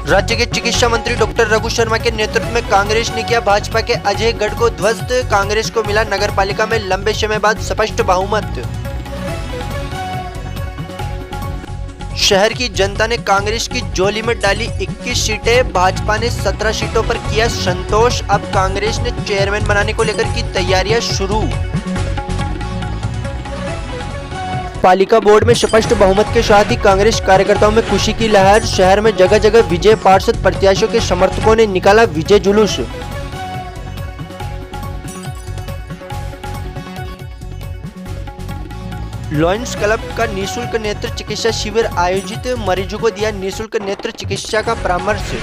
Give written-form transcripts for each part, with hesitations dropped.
राज्य के चिकित्सा मंत्री डॉक्टर रघु शर्मा के नेतृत्व में कांग्रेस ने किया भाजपा के अजय गढ़ को ध्वस्त। कांग्रेस को मिला नगरपालिका में लंबे समय बाद स्पष्ट बहुमत। शहर की जनता ने कांग्रेस की झोली में डाली 21 सीटें, भाजपा ने 17 सीटों पर किया संतोष। अब कांग्रेस ने चेयरमैन बनाने को लेकर की तैयारियां शुरू। पालिका बोर्ड में स्पष्ट बहुमत के साथ ही कांग्रेस कार्यकर्ताओं में खुशी की लहर। शहर में जगह जगह विजय पार्षद प्रत्याशियों के समर्थकों ने निकाला विजय जुलूस। लॉयंस क्लब का निःशुल्क नेत्र चिकित्सा शिविर आयोजित, मरीजों को दिया निःशुल्क नेत्र चिकित्सा का परामर्श।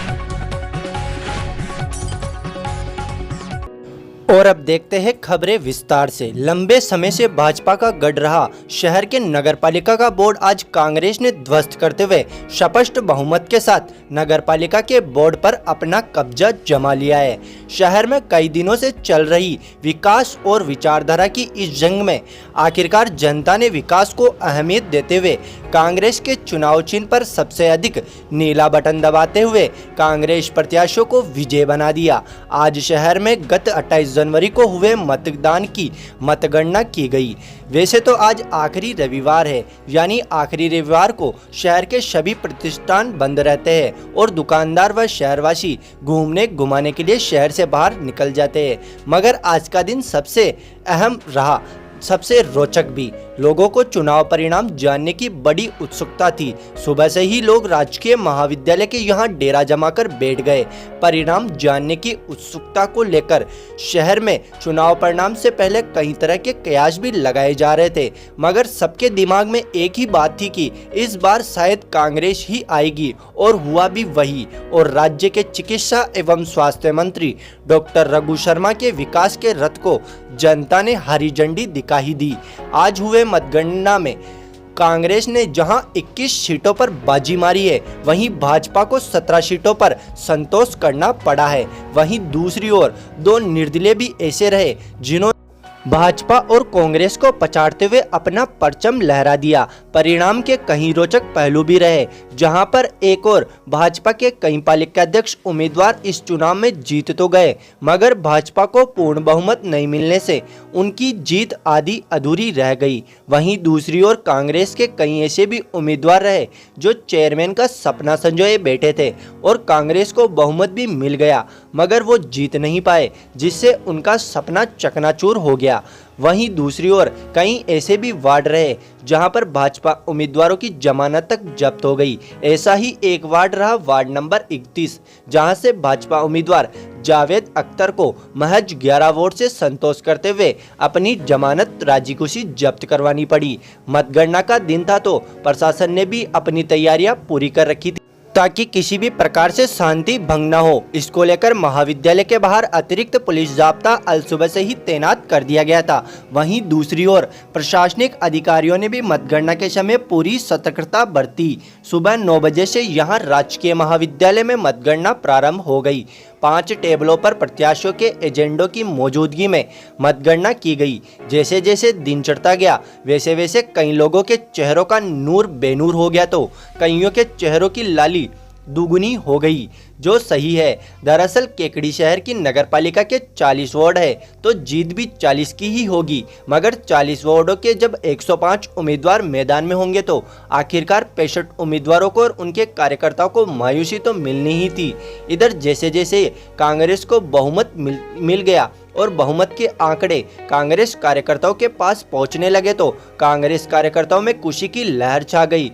और अब देखते हैं खबरें विस्तार से। लंबे समय से भाजपा का गढ़ रहा शहर के नगरपालिका का बोर्ड आज कांग्रेस ने ध्वस्त करते हुए स्पष्ट बहुमत के साथ नगरपालिका के बोर्ड पर अपना कब्जा जमा लिया है। शहर में कई दिनों से चल रही विकास और विचारधारा की इस जंग में आखिरकार जनता ने विकास को अहमियत देते हुए कांग्रेस के चुनाव चिन्ह पर सबसे अधिक नीला बटन दबाते हुए कांग्रेस प्रत्याशियों को विजय बना दिया। आज शहर में गत 28 जनवरी को हुए मतदान की मतगणना की गई। वैसे तो आज आखिरी रविवार है, यानी आखिरी रविवार को शहर के सभी प्रतिष्ठान बंद रहते हैं और दुकानदार व शहरवासी घूमने घुमाने के लिए शहर से बाहर निकल जाते हैं। मगर आज का दिन सबसे अहम रहा, सबसे रोचक भी। लोगों को चुनाव परिणाम जानने की बड़ी उत्सुकता थी। सुबह से ही लोग राजकीय महाविद्यालय के यहाँ डेरा जमाकर बैठ गए। परिणाम जानने की उत्सुकता को लेकर शहर में चुनाव परिणाम से पहले कई तरह के कयास भी लगाए जा रहे थे, मगर सबके दिमाग में एक ही बात थी कि इस बार शायद कांग्रेस ही आएगी, और हुआ भी वही। और राज्य के चिकित्सा एवं स्वास्थ्य मंत्री डॉक्टर रघु शर्मा के विकास के रथ को जनता ने हरी झंडी दिखा ही दी। आज हुए मतगणना में कांग्रेस ने जहां 21 सीटों पर बाजी मारी है, वहीं भाजपा को 17 सीटों पर संतोष करना पड़ा है। वहीं दूसरी ओर दो निर्दलीय भी ऐसे रहे जिन्होंने भाजपा और कांग्रेस को पछाड़ते हुए अपना परचम लहरा दिया। परिणाम के कई रोचक पहलू भी रहे, जहां पर एक और भाजपा के कई पालिकाध्यक्ष उम्मीदवार इस चुनाव में जीत तो गए, मगर भाजपा को पूर्ण बहुमत नहीं मिलने से उनकी जीत आधी अधूरी रह गई। वहीं दूसरी ओर कांग्रेस के कई ऐसे भी उम्मीदवार रहे जो चेयरमैन का सपना संजोए बैठे थे और कांग्रेस को बहुमत भी मिल गया, मगर वो जीत नहीं पाए, जिससे उनका सपना चकनाचूर हो गया। वहीं दूसरी ओर कई ऐसे भी वार्ड रहे जहां पर भाजपा उम्मीदवारों की जमानत तक जब्त हो गई। ऐसा ही एक वार्ड रहा वार्ड नंबर 31, जहां से भाजपा उम्मीदवार जावेद अख्तर को महज 11 वोट से संतोष करते हुए अपनी जमानत राजी खुशी जब्त करवानी पड़ी। मतगणना का दिन था तो प्रशासन ने भी अपनी तैयारियां पूरी कर रखी थी ताकि किसी भी प्रकार से शांति भंग न हो। इसको लेकर महाविद्यालय के बाहर अतिरिक्त पुलिस जाब्ता अल सुबह से ही तैनात कर दिया गया था। वहीं दूसरी ओर प्रशासनिक अधिकारियों ने भी मतगणना के समय पूरी सतर्कता बरती। सुबह 9 बजे से यहां राजकीय महाविद्यालय में मतगणना प्रारंभ हो गई। 5 टेबलों पर प्रत्याशियों के एजेंडों की मौजूदगी में मतगणना की गई। जैसे जैसे दिन चढ़ता गया वैसे वैसे कई लोगों के चेहरों का नूर बेनूर हो गया तो कईयों के चेहरों की लाली दुगुनी हो गई, जो सही है। दरअसल केकड़ी शहर की नगरपालिका के 40 वार्ड है तो जीत भी 40 की ही होगी, मगर 40 वार्डों के जब 105 उम्मीदवार मैदान में होंगे तो आखिरकार 65 उम्मीदवारों को और उनके कार्यकर्ताओं को मायूसी तो मिलनी ही थी। इधर जैसे जैसे कांग्रेस को बहुमत मिल गया और बहुमत के आंकड़े कांग्रेस कार्यकर्ताओं के पास पहुंचने लगे तो कांग्रेस कार्यकर्ताओं में खुशी की लहर छा गई।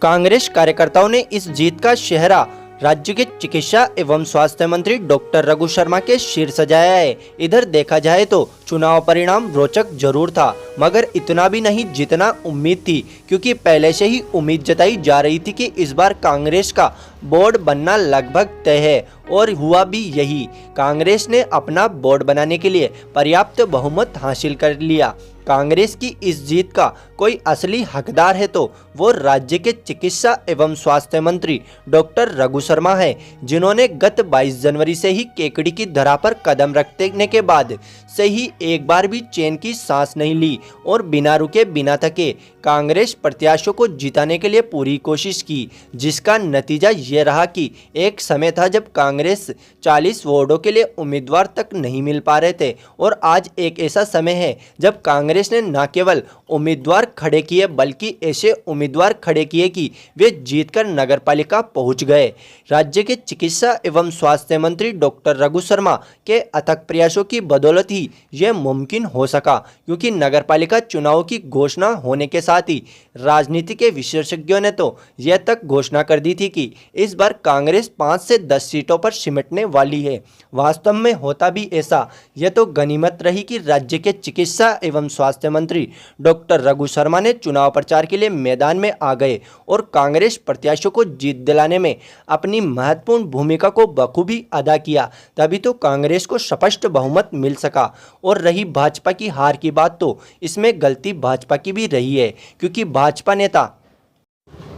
कांग्रेस कार्यकर्ताओं ने इस जीत का सेहरा राज्य के चिकित्सा एवं स्वास्थ्य मंत्री डॉक्टर रघु शर्मा के सिर सजाया है। इधर देखा जाए तो चुनाव परिणाम रोचक जरूर था, मगर इतना भी नहीं जितना उम्मीद थी, क्योंकि पहले से ही उम्मीद जताई जा रही थी कि इस बार कांग्रेस का बोर्ड बनना लगभग तय है, और हुआ भी यही। कांग्रेस ने अपना बोर्ड बनाने के लिए पर्याप्त बहुमत हासिल कर लिया। कांग्रेस की इस जीत का कोई असली हकदार है तो वो राज्य के चिकित्सा एवं स्वास्थ्य मंत्री डॉक्टर रघु शर्मा है, जिन्होंने गत 22 जनवरी से ही केकड़ी की धरा पर कदम रखने के बाद से ही एक बार भी चैन की सांस नहीं ली और बिना रुके बिना थके कांग्रेस प्रत्याशियों को जिताने के लिए पूरी कोशिश की, जिसका नतीजा ये रहा कि एक समय था जब कांग्रेस 40 वार्डों के लिए उम्मीदवार तक नहीं मिल पा रहे थे और आज एक ऐसा समय है जब कांग्रेस ने न केवल उम्मीदवार खड़े किए बल्कि ऐसे उम्मीदवार खड़े किए कि वे जीतकर नगरपालिका पहुंच गए। राज्य के चिकित्सा एवं स्वास्थ्य मंत्री डॉक्टर रघु शर्मा के अथक प्रयासों की बदौलत ही यह मुमकिन हो सका, क्योंकि नगरपालिका चुनाव की घोषणा होने के साथ ही राजनीति के विशेषज्ञों ने तो यह तक घोषणा कर दी थी कि इस बार कांग्रेस 5 से 10 सीटों पर सिमटने वाली है। वास्तव में होता भी ऐसा। यह तो गनीमत रही कि राज्य के चिकित्सा एवं स्वास्थ्य मंत्री डॉक्टर रघु शर्मा ने चुनाव प्रचार के लिए मैदान में आ गए और कांग्रेस प्रत्याशियों को जीत दिलाने में अपनी महत्वपूर्ण भूमिका को बखूबी अदा किया, तभी तो कांग्रेस को स्पष्ट बहुमत मिल सका। और रही भाजपा की हार की बात, तो इसमें गलती भाजपा की भी रही है, क्योंकि भाजपा नेता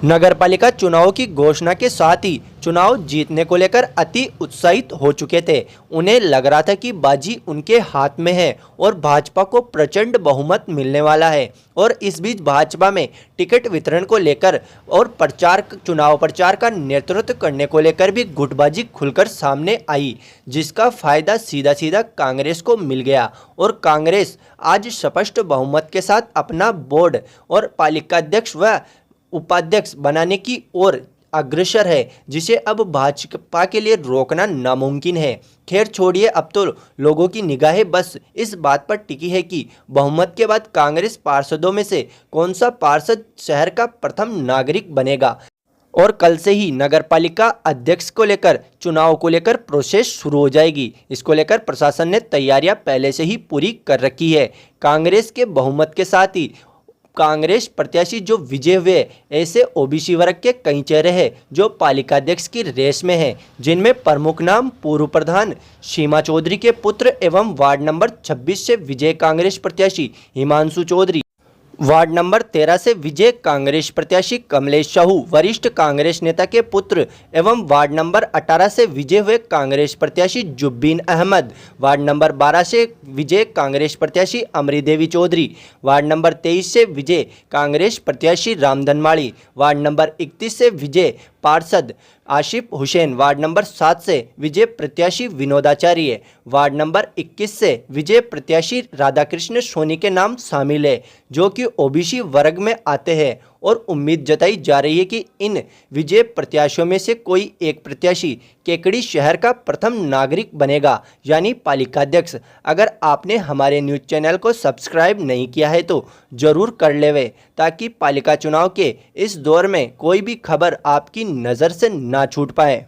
नगरपालिका चुनाव की घोषणा के साथ ही चुनाव जीतने को लेकर अति उत्साहित हो चुके थे। उन्हें लग रहा था कि बाजी उनके हाथ में है और भाजपा को प्रचंड बहुमत मिलने वाला है। और इस बीच भाजपा में टिकट वितरण को लेकर और चुनाव प्रचार का नेतृत्व करने को लेकर भी गुटबाजी खुलकर सामने आई, जिसका फायदा सीधा सीधा कांग्रेस को मिल गया और कांग्रेस आज स्पष्ट बहुमत के साथ अपना बोर्ड और पालिका अध्यक्ष व उपाध्यक्ष बनाने की ओर अग्रसर है, जिसे अब भाजपा के लिए रोकना नामुमकिन है। खैर छोड़िए, अब तो लोगों की निगाहें बस इस बात पर टिकी है कि बहुमत के बाद कांग्रेस पार्षदों में से कौन सा पार्षद शहर का प्रथम नागरिक बनेगा। और कल से ही नगरपालिका अध्यक्ष को लेकर चुनाव को लेकर प्रोसेस शुरू हो जाएगी। इसको लेकर प्रशासन ने तैयारियां पहले से ही पूरी कर रखी है। कांग्रेस के बहुमत के साथ ही कांग्रेस प्रत्याशी जो विजय हुए, ऐसे ओबीसी वर्ग के कई चेहरे हैं जो पालिका अध्यक्ष की रेस में हैं, जिनमें प्रमुख नाम पूर्व प्रधान सीमा चौधरी के पुत्र एवं वार्ड नंबर 26 से विजय कांग्रेस प्रत्याशी हिमांशु चौधरी, वार्ड नंबर 13 से विजय कांग्रेस प्रत्याशी कमलेश साहू, वरिष्ठ कांग्रेस नेता के पुत्र एवं वार्ड नंबर 18 से विजय हुए कांग्रेस प्रत्याशी जुब्बीन अहमद, वार्ड नंबर 12 से विजय कांग्रेस प्रत्याशी अमरी देवी चौधरी, वार्ड नंबर 23 से विजय कांग्रेस प्रत्याशी रामधन माड़ी, वार्ड नंबर 31 से विजय पार्षद आशिफ हुसैन, वार्ड नंबर 7 से विजय प्रत्याशी विनोदाचार्य, वार्ड नंबर 21 से विजय प्रत्याशी राधाकृष्ण सोनी के नाम शामिल है, जो कि ओबीसी वर्ग में आते हैं। और उम्मीद जताई जा रही है कि इन विजय प्रत्याशियों में से कोई एक प्रत्याशी केकड़ी शहर का प्रथम नागरिक बनेगा, यानी पालिका अध्यक्ष। अगर आपने हमारे न्यूज़ चैनल को सब्सक्राइब नहीं किया है तो ज़रूर कर लेवे, ताकि पालिका चुनाव के इस दौर में कोई भी खबर आपकी नज़र से ना छूट पाए।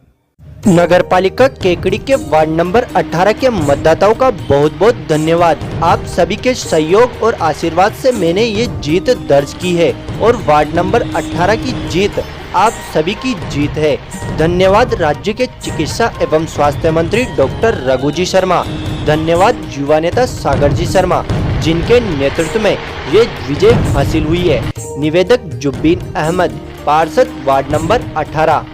नगरपालिका केकड़ी के वार्ड नंबर 18 के मतदाताओं का बहुत बहुत धन्यवाद। आप सभी के सहयोग और आशीर्वाद से मैंने ये जीत दर्ज की है और वार्ड नंबर 18 की जीत आप सभी की जीत है। धन्यवाद राज्य के चिकित्सा एवं स्वास्थ्य मंत्री डॉक्टर रघुजी शर्मा। धन्यवाद युवा नेता सागर जी शर्मा, जिनके नेतृत्व में ये विजय हासिल हुई है। निवेदक जुब्बीन अहमद, पार्षद वार्ड नंबर 18।